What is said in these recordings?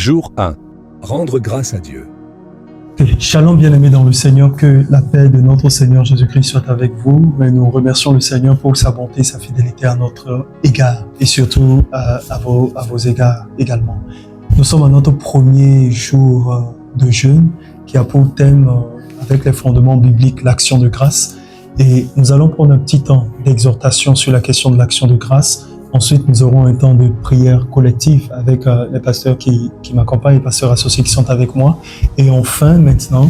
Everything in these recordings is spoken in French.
Jour 1. Rendre grâce à Dieu. Shalom bien-aimés dans le Seigneur, que la paix de notre Seigneur Jésus-Christ soit avec vous. Et nous remercions le Seigneur pour sa bonté, sa fidélité à notre égard et surtout à vos égards également. Nous sommes à notre premier jour de jeûne qui a pour thème, avec les fondements bibliques, l'action de grâce. Et nous allons prendre un petit temps d'exhortation sur la question de l'action de grâce. Ensuite, nous aurons un temps de prière collective avec les pasteurs qui m'accompagnent, les pasteurs associés qui sont avec moi. Et enfin, maintenant,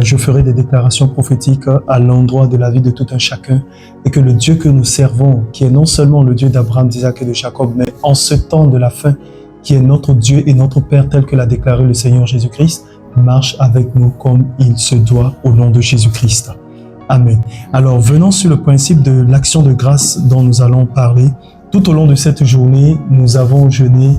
je ferai des déclarations prophétiques à l'endroit de la vie de tout un chacun. Et que le Dieu que nous servons, qui est non seulement le Dieu d'Abraham, d'Isaac et de Jacob, mais en ce temps de la fin, qui est notre Dieu et notre Père, tel que l'a déclaré le Seigneur Jésus-Christ, marche avec nous comme il se doit au nom de Jésus-Christ. Amen. Alors, venons sur le principe de l'action de grâce dont nous allons parler. Tout au long de cette journée, nous avons jeûné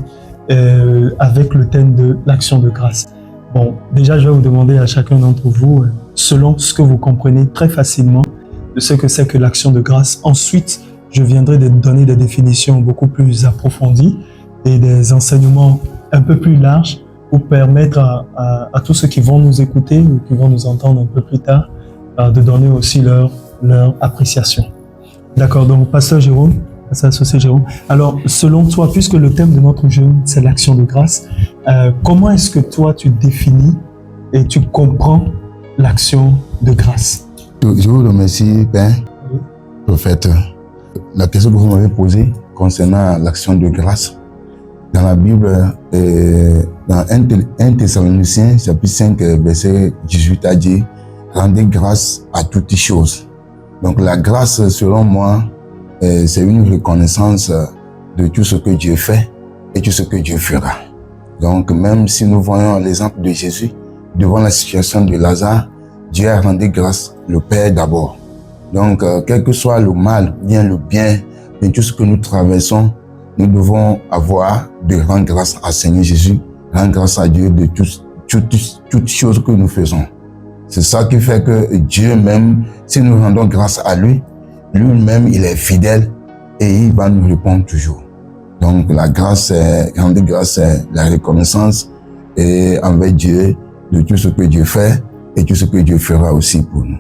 avec le thème de l'action de grâce. Bon, déjà, je vais vous demander à chacun d'entre vous, selon ce que vous comprenez très facilement de ce que c'est que l'action de grâce. Ensuite, je viendrai de donner des définitions beaucoup plus approfondies et des enseignements un peu plus larges pour permettre à tous ceux qui vont nous écouter ou qui vont nous entendre un peu plus tard de donner aussi leur appréciation. D'accord, donc Pasteur Jérôme, Pasteur associé Jérôme. Alors, selon toi, puisque le thème de notre jeûne, c'est l'action de grâce, comment est-ce que toi, tu définis et tu comprends l'action de grâce? Je vous remercie, Père, prophète. La question que vous m'avez posée concernant l'action de grâce, dans la Bible, dans 1 Thessaloniciens, chapitre 5, verset 18, a dit « Rendez grâce à toutes choses ». Donc la grâce, selon moi, c'est une reconnaissance de tout ce que Dieu fait et tout ce que Dieu fera. Donc même si nous voyons l'exemple de Jésus, devant la situation de Lazare, Dieu a rendu grâce, le Père d'abord. Donc quel que soit le mal, bien le bien, et tout ce que nous traversons, nous devons avoir de rendre grâce à Seigneur Jésus, rendre grâce à Dieu de toutes choses que nous faisons. C'est ça qui fait que Dieu même, si nous rendons grâce à lui, lui-même, il est fidèle et il va nous répondre toujours. Donc la grâce, rendre grâce, c'est la reconnaissance et envers Dieu de tout ce que Dieu fait et tout ce que Dieu fera aussi pour nous.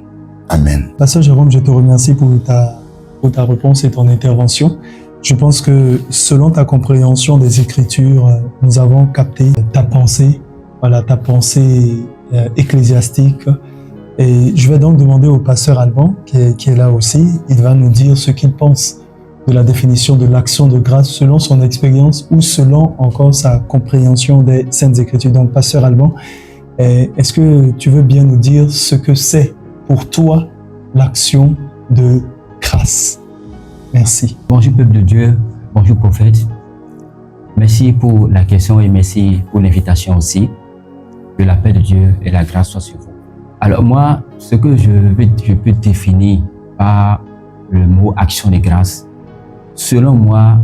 Amen. Pasteur Jérôme, je te remercie pour ta réponse et ton intervention. Je pense que selon ta compréhension des Écritures, nous avons capté ta pensée, ta pensée ecclésiastique. Et je vais donc demander au pasteur Alban, qui est là aussi, il va nous dire ce qu'il pense de la définition de l'action de grâce selon son expérience ou selon encore sa compréhension des Saintes Écritures. Donc, pasteur Alban, est-ce que tu veux bien nous dire ce que c'est pour toi l'action de grâce? Merci. Bonjour peuple de Dieu, bonjour prophète. Merci pour la question et merci pour l'invitation aussi. Que la paix de Dieu et la grâce soient sur vous. Alors moi, ce que je peux définir par le mot action de grâce, selon moi,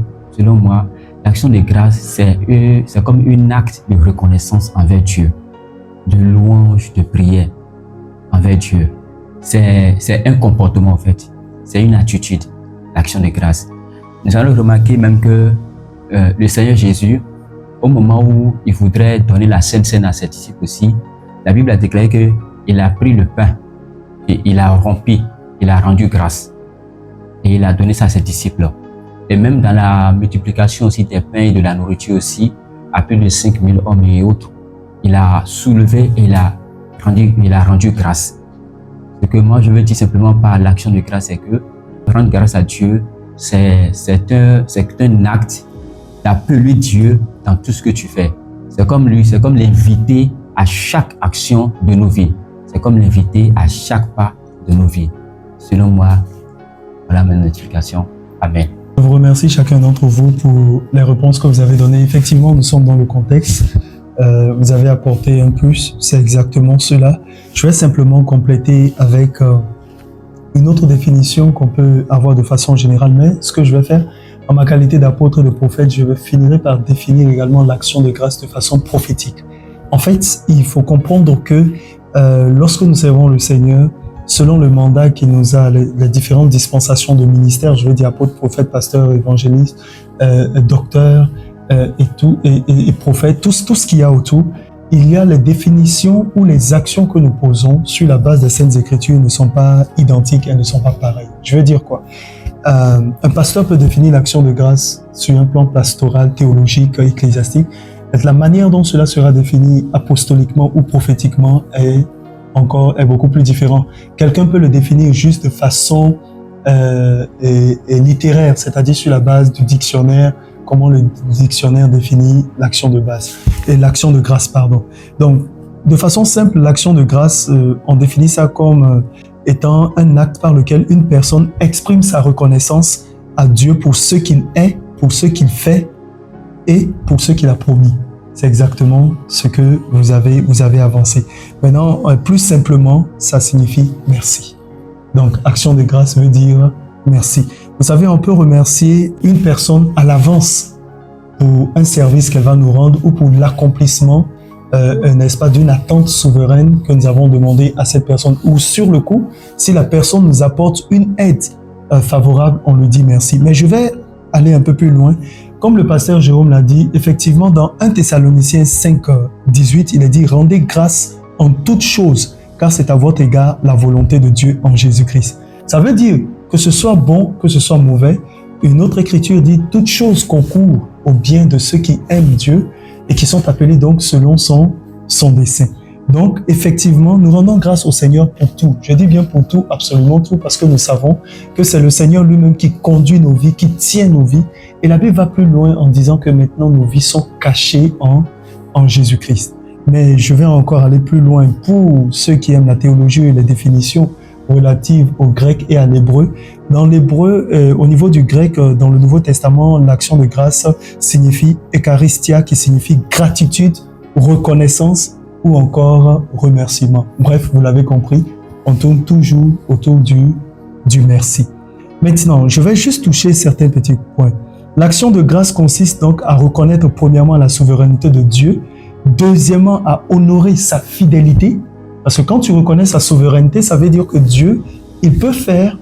l'action de grâce, c'est comme un acte de reconnaissance envers Dieu, de louange, de prière envers Dieu. C'est un comportement en fait, c'est une attitude, l'action de grâce. Nous allons remarquer même que le Seigneur Jésus, au moment où il voudrait donner la Sainte Seine à ses disciples aussi, la Bible a déclaré qu'il a pris le pain et il a rompu, il a rendu grâce et il a donné ça à ses disciples. Et même dans la multiplication aussi des pains et de la nourriture aussi, à plus de 5000 hommes et autres, il a soulevé et il a rendu grâce. Ce que moi je veux dire simplement par l'action de grâce, c'est que rendre grâce à Dieu, c'est un acte d'appeler Dieu dans tout ce que tu fais. C'est comme lui, c'est comme l'inviter à chaque action de nos vies. C'est comme l'inviter à chaque pas de nos vies. Selon moi, voilà ma notification. Amen. Je vous remercie chacun d'entre vous pour les réponses que vous avez données. Effectivement, nous sommes dans le contexte. Vous avez apporté un plus, c'est exactement cela. Je vais simplement compléter avec une autre définition qu'on peut avoir de façon générale, mais ce que je vais faire, en ma qualité d'apôtre et de prophète, je finirai par définir également l'action de grâce de façon prophétique. En fait, il faut comprendre que lorsque nous servons le Seigneur, selon le mandat qu'il nous a, les différentes dispensations de ministère, je veux dire apôtre, prophète, pasteur, évangéliste, docteur, et prophète, tout ce qu'il y a autour, il y a les définitions ou les actions que nous posons sur la base des Saintes Écritures ne sont pas identiques, elles ne sont pas pareilles. Je veux dire quoi? Un pasteur peut définir l'action de grâce sur un plan pastoral, théologique, ecclésiastique. La manière dont cela sera défini apostoliquement ou prophétiquement est beaucoup plus différent. Quelqu'un peut le définir juste de façon littéraire, c'est-à-dire sur la base du dictionnaire, comment le dictionnaire définit l'action de base et l'action de grâce, pardon. Donc, de façon simple, l'action de grâce, on définit ça comme étant un acte par lequel une personne exprime sa reconnaissance à Dieu pour ce qu'il est, pour ce qu'il fait et pour ce qu'il a promis. C'est exactement ce que vous avez avancé. Maintenant, plus simplement, ça signifie merci. Donc, action de grâce veut dire merci. Vous savez, on peut remercier une personne à l'avance pour un service qu'elle va nous rendre ou pour l'accomplissement, n'est-ce pas, d'une attente souveraine que nous avons demandé à cette personne. Ou sur le coup, si la personne nous apporte une aide favorable, on lui dit merci. Mais je vais aller un peu plus loin. Comme le pasteur Jérôme l'a dit, effectivement, dans 1 Thessaloniciens 5, 18, il est dit « Rendez grâce en toutes choses, car c'est à votre égard la volonté de Dieu en Jésus-Christ. » Ça veut dire que ce soit bon, que ce soit mauvais. Une autre écriture dit « Toutes choses concourent au bien de ceux qui aiment Dieu et qui sont appelés donc selon son dessein. » Donc, effectivement, nous rendons grâce au Seigneur pour tout. Je dis bien pour tout, absolument tout, parce que nous savons que c'est le Seigneur lui-même qui conduit nos vies, qui tient nos vies. Et la Bible va plus loin en disant que maintenant nos vies sont cachées en Jésus-Christ. Mais je vais encore aller plus loin pour ceux qui aiment la théologie et les définitions relatives au grec et à l'hébreu. Dans l'hébreu, au niveau du grec, dans le Nouveau Testament, l'action de grâce signifie eucharistia, qui signifie gratitude, reconnaissance ou encore remerciement. Bref, vous l'avez compris, on tourne toujours autour du merci. Maintenant, je vais juste toucher certains petits points. L'action de grâce consiste donc à reconnaître premièrement la souveraineté de Dieu, deuxièmement à honorer sa fidélité, parce que quand tu reconnais sa souveraineté, ça veut dire que Dieu, il peut faire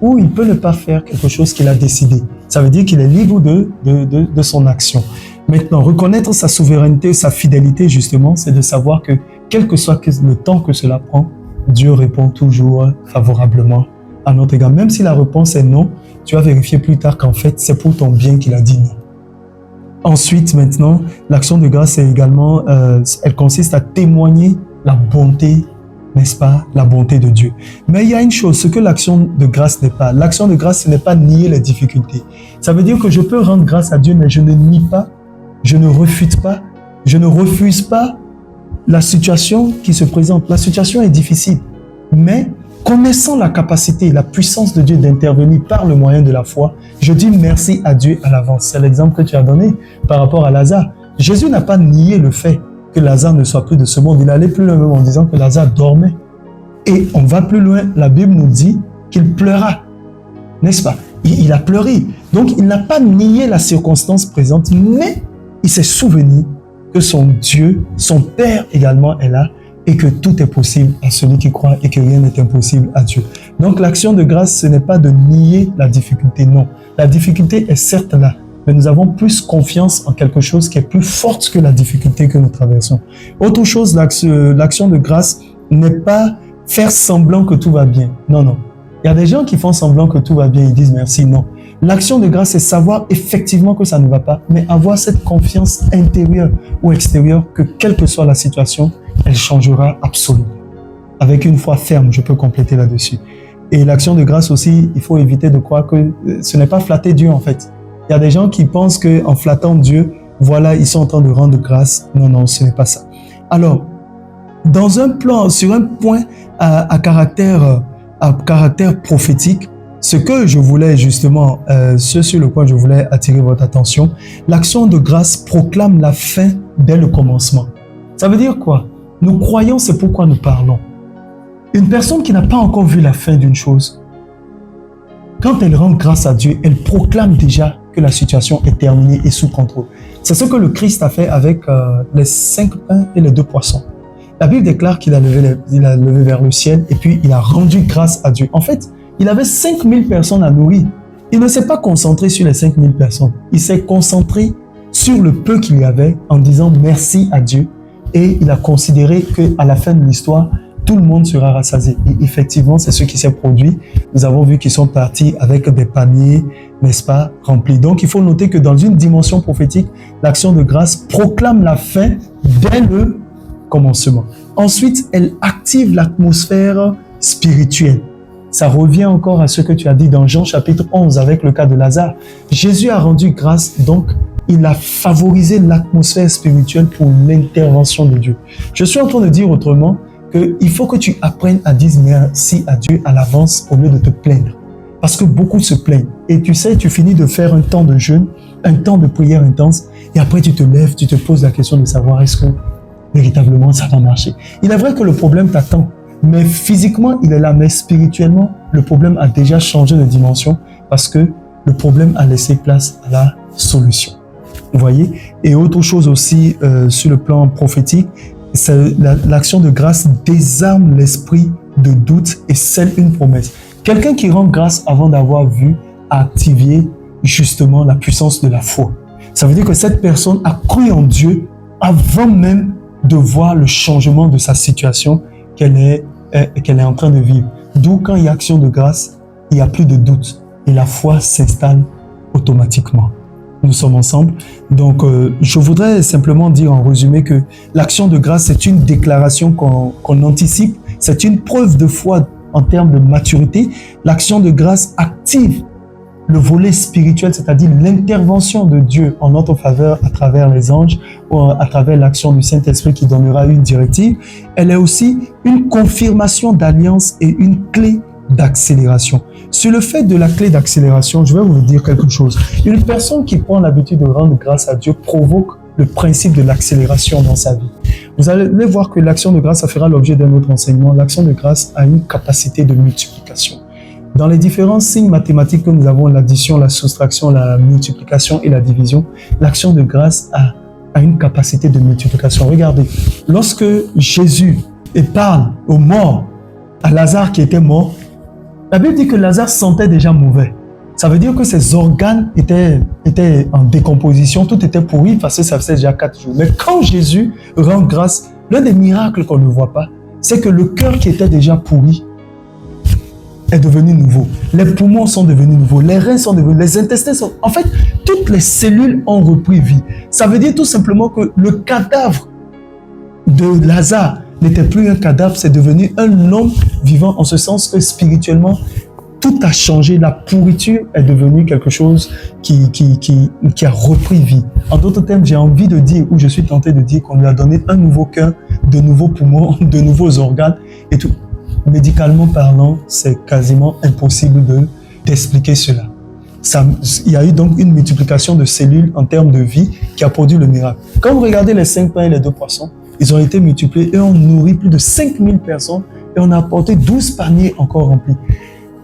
ou il peut ne pas faire quelque chose qu'il a décidé. Ça veut dire qu'il est libre de son action. Maintenant, reconnaître sa souveraineté, sa fidélité, justement, c'est de savoir que, quel que soit le temps que cela prend, Dieu répond toujours favorablement à notre égard. Même si la réponse est non, tu vas vérifier plus tard qu'en fait, c'est pour ton bien qu'il a dit non. Ensuite, maintenant, l'action de grâce est également, elle consiste à témoigner la bonté, n'est-ce pas, la bonté de Dieu. Mais il y a une chose, ce que l'action de grâce n'est pas. L'action de grâce, ce n'est pas nier les difficultés. Ça veut dire que je peux rendre grâce à Dieu, mais je ne nie pas, je ne refuse pas la situation qui se présente. La situation est difficile, mais connaissant la capacité, la puissance de Dieu d'intervenir par le moyen de la foi, je dis merci à Dieu à l'avance. C'est l'exemple que tu as donné par rapport à Lazare. Jésus n'a pas nié le fait que Lazare ne soit plus de ce monde. Il allait plus loin même en disant que Lazare dormait. Et on va plus loin, la Bible nous dit qu'il pleura, n'est-ce pas? Il a pleuré. Donc il n'a pas nié la circonstance présente, mais il s'est souvenu que son Dieu, son Père également est là et que tout est possible à celui qui croit et que rien n'est impossible à Dieu. Donc l'action de grâce, ce n'est pas de nier la difficulté, non. La difficulté est certes là, mais nous avons plus confiance en quelque chose qui est plus forte que la difficulté que nous traversons. Autre chose, l'action de grâce n'est pas faire semblant que tout va bien. Non, non. Il y a des gens qui font semblant que tout va bien, ils disent merci, non. L'action de grâce, c'est savoir effectivement que ça ne va pas, mais avoir cette confiance intérieure ou extérieure que quelle que soit la situation, elle changera absolument. Avec une foi ferme, je peux compléter là-dessus. Et l'action de grâce aussi, il faut éviter de croire que ce n'est pas flatter Dieu en fait. Il y a des gens qui pensent qu'en flattant Dieu, voilà, ils sont en train de rendre grâce. Non, non, ce n'est pas ça. Alors, dans un plan, sur un point à caractère prophétique, ce que je voulais justement, ce sur le point je voulais attirer votre attention, l'action de grâce proclame la fin dès le commencement. Ça veut dire quoi? Nous croyons, c'est pourquoi nous parlons. Une personne qui n'a pas encore vu la fin d'une chose, quand elle rend grâce à Dieu, elle proclame déjà que la situation est terminée et sous contrôle. C'est ce que le Christ a fait avec les 5 pains et les 2 poissons. La Bible déclare qu'il a levé vers le ciel et puis il a rendu grâce à Dieu. En fait, il avait 5000 personnes à nourrir. Il ne s'est pas concentré sur les 5000 personnes. Il s'est concentré sur le peu qu'il y avait en disant merci à Dieu. Et il a considéré qu'à la fin de l'histoire, tout le monde sera rassasié. Et effectivement, c'est ce qui s'est produit. Nous avons vu qu'ils sont partis avec des paniers, n'est-ce pas, remplis. Donc, il faut noter que dans une dimension prophétique, l'action de grâce proclame la fin dès le commencement. Ensuite, elle active l'atmosphère spirituelle. Ça revient encore à ce que tu as dit dans Jean chapitre 11 avec le cas de Lazare. Jésus a rendu grâce, donc il a favorisé l'atmosphère spirituelle pour l'intervention de Dieu. Je suis en train de dire autrement qu'il faut que tu apprennes à dire merci à Dieu à l'avance au lieu de te plaindre. Parce que beaucoup se plaignent. Et tu sais, tu finis de faire un temps de jeûne, un temps de prière intense, et après tu te lèves, tu te poses la question de savoir est-ce que véritablement ça va marcher. Il est vrai que le problème t'attend, mais physiquement il est là, mais spirituellement, le problème a déjà changé de dimension parce que le problème a laissé place à la solution. Vous voyez? Et autre chose aussi sur le plan prophétique, c'est l'action de grâce désarme l'esprit de doute et scelle une promesse. Quelqu'un qui rend grâce avant d'avoir vu a activé justement la puissance de la foi. Ça veut dire que cette personne a cru en Dieu avant même de voir le changement de sa situation qu'elle est en train de vivre. D'où quand il y a action de grâce, il n'y a plus de doute et la foi s'installe automatiquement. Nous sommes ensemble. Donc, je voudrais simplement dire en résumé que l'action de grâce, c'est une déclaration qu'on anticipe. C'est une preuve de foi en termes de maturité. L'action de grâce active le volet spirituel, c'est-à-dire l'intervention de Dieu en notre faveur à travers les anges ou à travers l'action du Saint-Esprit qui donnera une directive. Elle est aussi une confirmation d'alliance et une clé d'accélération. Sur le fait de la clé d'accélération, je vais vous dire quelque chose. Une personne qui prend l'habitude de rendre grâce à Dieu provoque le principe de l'accélération dans sa vie. Vous allez voir que l'action de grâce, ça fera l'objet d'un autre enseignement. L'action de grâce a une capacité de multiplication. Dans les différents signes mathématiques que nous avons, l'addition, la soustraction, la multiplication et la division, l'action de grâce a une capacité de multiplication. Regardez, lorsque Jésus parle aux morts, à Lazare qui était mort, la Bible dit que Lazare sentait déjà mauvais. Ça veut dire que ses organes étaient en décomposition, tout était pourri parce que ça faisait déjà 4 jours. Mais quand Jésus rend grâce, l'un des miracles qu'on ne voit pas, c'est que le cœur qui était déjà pourri est devenu nouveau. Les poumons sont devenus nouveaux, les reins sont devenus, les intestins sont... En fait, toutes les cellules ont repris vie. Ça veut dire tout simplement que le cadavre de Lazare n'était plus un cadavre, c'est devenu un homme vivant en ce sens que spirituellement, tout a changé. La pourriture est devenue quelque chose qui a repris vie. En d'autres termes, j'ai envie de dire, ou je suis tenté de dire qu'on lui a donné un nouveau cœur, de nouveaux poumons, de nouveaux organes et tout. Médicalement parlant, c'est quasiment impossible d'expliquer cela. Il y a eu donc une multiplication de cellules en termes de vie qui a produit le miracle. Quand vous regardez les 5 pains et les 2 poissons, ils ont été multipliés et ont nourri plus de 5000 personnes et on a apporté 12 paniers encore remplis.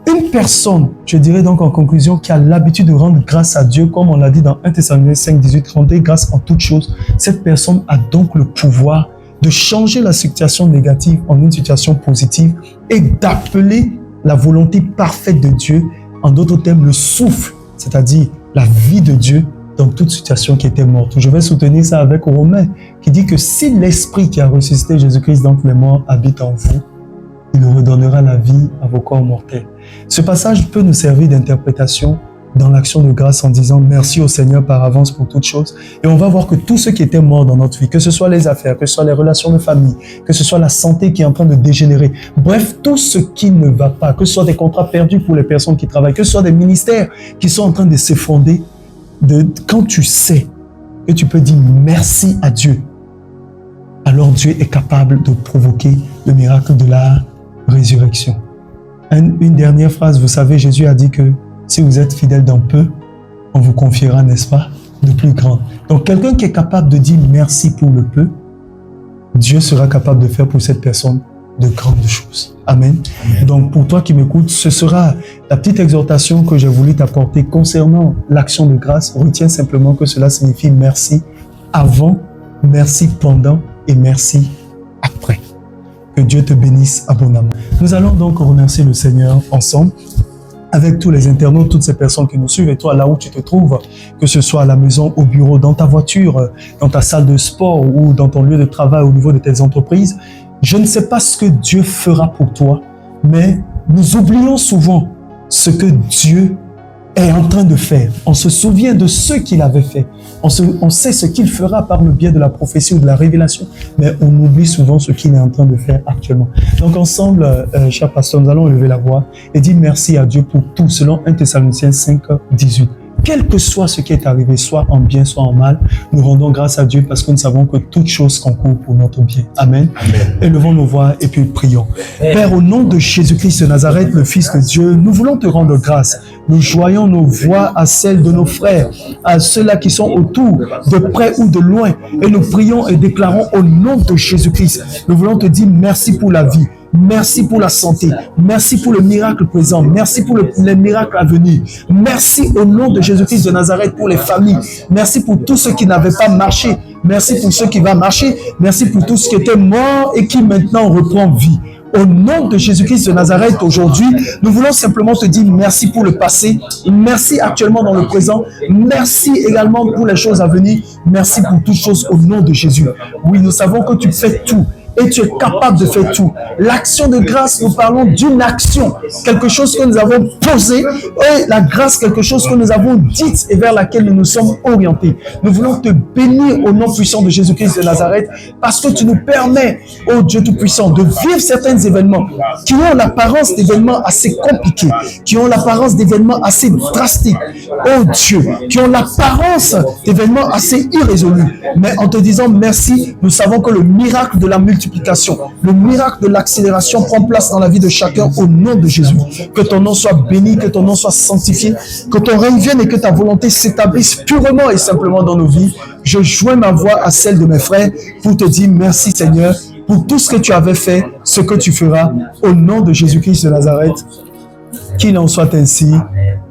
Une personne, je dirais donc en conclusion, qui a l'habitude de rendre grâce à Dieu, comme on l'a dit dans 1 Thessaloniciens 5, 18, rendez grâce en toutes choses. Cette personne a donc le pouvoir de changer la situation négative en une situation positive et d'appeler la volonté parfaite de Dieu, en d'autres termes le souffle, c'est-à-dire la vie de Dieu dans toute situation qui était morte. Je vais soutenir ça avec Romains qui dit que si l'Esprit qui a ressuscité Jésus-Christ d'entre les morts habite en vous, il redonnera la vie à vos corps mortels. Ce passage peut nous servir d'interprétation dans l'action de grâce en disant merci au Seigneur par avance pour toutes choses. Et on va voir que tout ce qui était mort dans notre vie, que ce soit les affaires, que ce soit les relations de famille, que ce soit la santé qui est en train de dégénérer, bref, tout ce qui ne va pas, que ce soit des contrats perdus pour les personnes qui travaillent, que ce soit des ministères qui sont en train de s'effondrer, quand tu sais que tu peux dire merci à Dieu, alors Dieu est capable de provoquer le miracle de la résurrection. Une dernière phrase, vous savez, Jésus a dit que si vous êtes fidèle dans peu, on vous confiera, n'est-ce pas, de plus grand. Donc, quelqu'un qui est capable de dire merci pour le peu, Dieu sera capable de faire pour cette personne de grandes choses. Amen. Amen. Donc, pour toi qui m'écoutes, ce sera la petite exhortation que j'ai voulu t'apporter concernant l'action de grâce. Retiens simplement que cela signifie merci avant, merci pendant et merci après. Que Dieu te bénisse abondamment. Nous allons donc remercier le Seigneur ensemble. avec tous les internautes, toutes ces personnes qui nous suivent, et toi, là où tu te trouves, que ce soit à la maison, au bureau, dans ta voiture, dans ta salle de sport ou dans ton lieu de travail au niveau de tes entreprises. Je ne sais pas ce que Dieu fera pour toi, mais nous oublions souvent ce que Dieu est en train de faire. On se souvient de ce qu'il avait fait. On sait ce qu'il fera par le biais de la prophétie ou de la révélation, mais on oublie souvent ce qu'il est en train de faire actuellement. Donc ensemble, chers pasteurs, nous allons élever la voix et dire merci à Dieu pour tout, selon 1 Thessaloniciens 5, 18. Quel que soit ce qui est arrivé, soit en bien, soit en mal, nous rendons grâce à Dieu parce que nous savons que toute chose concourt pour notre bien. Amen. Amen. Élevons nos voix et puis prions. Père, au nom de Jésus-Christ de Nazareth, le Fils de Dieu, nous voulons te rendre grâce. Nous joignons nos voix à celles de nos frères, à ceux-là qui sont autour, de près ou de loin, et nous prions et déclarons au nom de Jésus-Christ. Nous voulons te dire merci pour la vie. Merci pour la santé. Merci pour le miracle présent. Merci pour les miracles à venir. Merci au nom de Jésus-Christ de Nazareth pour les familles. Merci pour tous ceux qui n'avaient pas marché. Merci pour ceux qui vont marcher. Merci pour tous ceux qui étaient morts et qui maintenant reprennent vie. Au nom de Jésus-Christ de Nazareth, aujourd'hui, nous voulons simplement te dire merci pour le passé, merci actuellement dans le présent, merci également pour les choses à venir, merci pour toutes choses au nom de Jésus. Oui, nous savons que tu fais tout. Et tu es capable de faire tout. L'action de grâce, nous parlons d'une action, quelque chose que nous avons posé, et la grâce, quelque chose que nous avons dit et vers laquelle nous nous sommes orientés. Nous voulons te bénir au nom puissant de Jésus-Christ de Nazareth, parce que tu nous permets, ô Dieu Tout-Puissant, de vivre certains événements qui ont l'apparence d'événements assez compliqués, qui ont l'apparence d'événements assez drastiques, ô Dieu, qui ont l'apparence d'événements assez irrésolus. Mais en te disant merci, nous savons que le miracle de la multiplication, le miracle de l'accélération prend place dans la vie de chacun au nom de Jésus. Que ton nom soit béni, que ton nom soit sanctifié, que ton règne vienne et que ta volonté s'établisse purement et simplement dans nos vies. Je joins ma voix à celle de mes frères pour te dire merci Seigneur pour tout ce que tu avais fait, ce que tu feras au nom de Jésus-Christ de Nazareth. Qu'il en soit ainsi.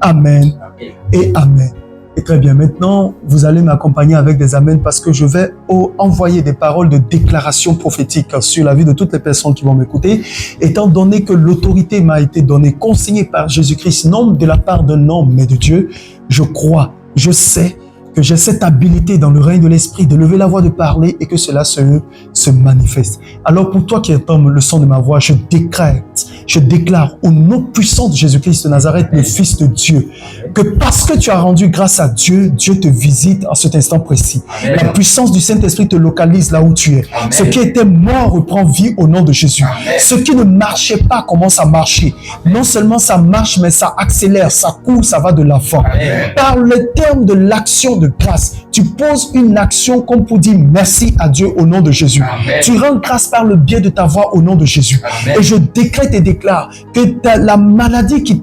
Amen et Amen. Et très bien, maintenant, vous allez m'accompagner avec des amens parce que je vais envoyer des paroles de déclaration prophétique sur la vie de toutes les personnes qui vont m'écouter, étant donné que l'autorité m'a été donnée, consignée par Jésus-Christ, non de la part d'un homme, mais de Dieu. Je crois, je sais que j'ai cette habilité dans le règne de l'esprit de lever la voix, de parler et que cela se manifeste. Alors pour toi qui entends le son de ma voix, je déclare au nom puissant de Jésus-Christ de Nazareth, le Fils de Dieu, que parce que tu as rendu grâce à Dieu, Dieu te visite en cet instant précis. Amen. La puissance du Saint-Esprit te localise là où tu es. Amen. Ce qui était mort reprend vie au nom de Jésus. Amen. Ce qui ne marchait pas commence à marcher. Non seulement ça marche, mais ça accélère, ça court, ça va de l'avant. Par le terme de l'action de grâce, tu poses une action comme pour dire merci à Dieu au nom de Jésus. Amen. Tu rends grâce par le biais de ta voix au nom de Jésus. Amen. Et je décrète et déclare que la maladie qui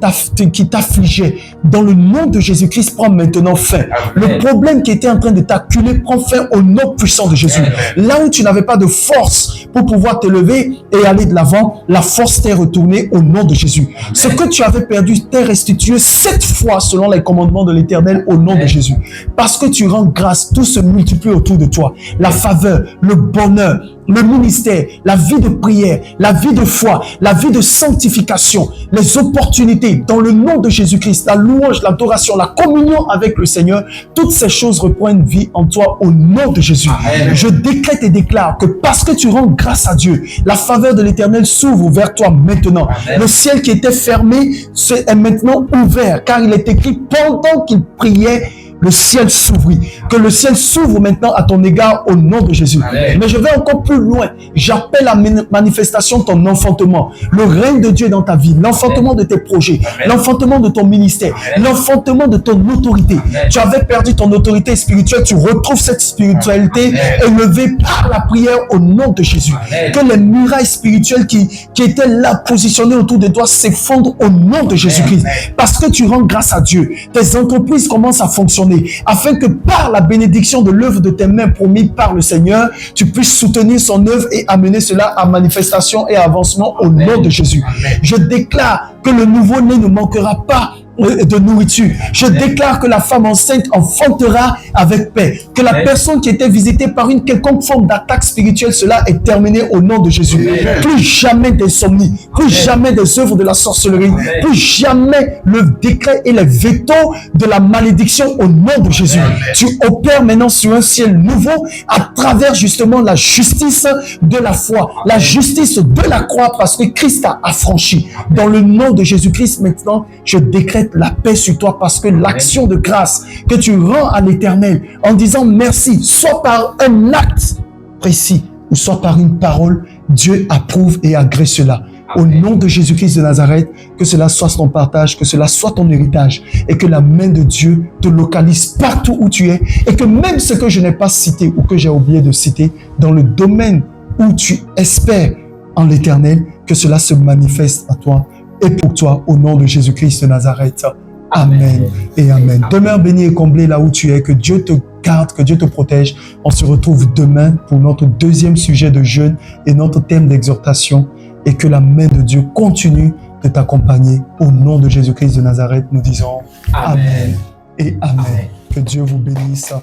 t'affligeait dans le nom de Jésus-Christ prend maintenant fin. Amen. Le problème qui était en train de t'acculer prend fin au nom puissant de Jésus. Amen. Là où tu n'avais pas de force pour pouvoir te lever et aller de l'avant, la force t'est retournée au nom de Jésus. Amen. Ce que tu avais perdu t'est restitué 7 fois selon les commandements de l'Éternel au nom de Jésus. Parce que tu rends grâce, tout se multiplie autour de toi. La faveur, le bonheur, le ministère, la vie de prière, la vie de foi, la vie de sanctification, les opportunités dans le nom de Jésus-Christ, la louange, l'adoration, la communion avec le Seigneur, toutes ces choses reprennent vie en toi au nom de Jésus. Amen. Je décrète et déclare que parce que tu rends grâce à Dieu, la faveur de l'Éternel s'ouvre vers toi maintenant. Amen. Le ciel qui était fermé est maintenant ouvert, car il est écrit pendant qu'il priait, le ciel s'ouvrit. Que le ciel s'ouvre maintenant à ton égard au nom de Jésus. Amen. Mais je vais encore plus loin. J'appelle la manifestation de ton enfantement. Le règne de Dieu dans ta vie. L'enfantement de tes projets. L'enfantement de ton ministère. L'enfantement de ton autorité. Amen. Tu avais perdu ton autorité spirituelle. Tu retrouves cette spiritualité élevée par la prière au nom de Jésus. Amen. Que les murailles spirituelles qui étaient là positionnées autour de toi s'effondrent au nom de Jésus-Christ. Parce que tu rends grâce à Dieu. Tes entreprises commencent à fonctionner. Afin que par la bénédiction de l'œuvre de tes mains promis par le Seigneur, tu puisses soutenir son œuvre et amener cela à manifestation et avancement au nom de Jésus. Amen. Je déclare que le nouveau-né ne manquera pas de nourriture. Je déclare que la femme enceinte enfantera avec paix. Que la personne qui était visitée par une quelconque forme d'attaque spirituelle, cela est terminé au nom de Jésus. Plus jamais d'insomnie, plus jamais des œuvres de la sorcellerie, plus jamais le décret et les vétos de la malédiction au nom de Jésus. Tu opères maintenant sur un ciel nouveau à travers justement la justice de la foi, la justice de la croix parce que Christ a affranchi. Dans le nom de Jésus-Christ maintenant, je décrète la paix sur toi parce que l'action de grâce que tu rends à l'Éternel en disant merci, soit par un acte précis ou soit par une parole, Dieu approuve et agrée cela. Au nom de Jésus-Christ de Nazareth, que cela soit ton partage, que cela soit ton héritage et que la main de Dieu te localise partout où tu es et que même ce que je n'ai pas cité ou que j'ai oublié de citer dans le domaine où tu espères en l'Éternel, que cela se manifeste à toi et pour toi au nom de Jésus-Christ de Nazareth. Amen et amen. Demeure béni et comblé là où tu es. Que Dieu te garde, que Dieu te protège. On se retrouve demain pour notre deuxième sujet de jeûne et notre thème d'exhortation. Et que la main de Dieu continue de t'accompagner. Au nom de Jésus-Christ de Nazareth, nous disons Amen et amen. Que Dieu vous bénisse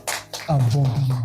abondamment.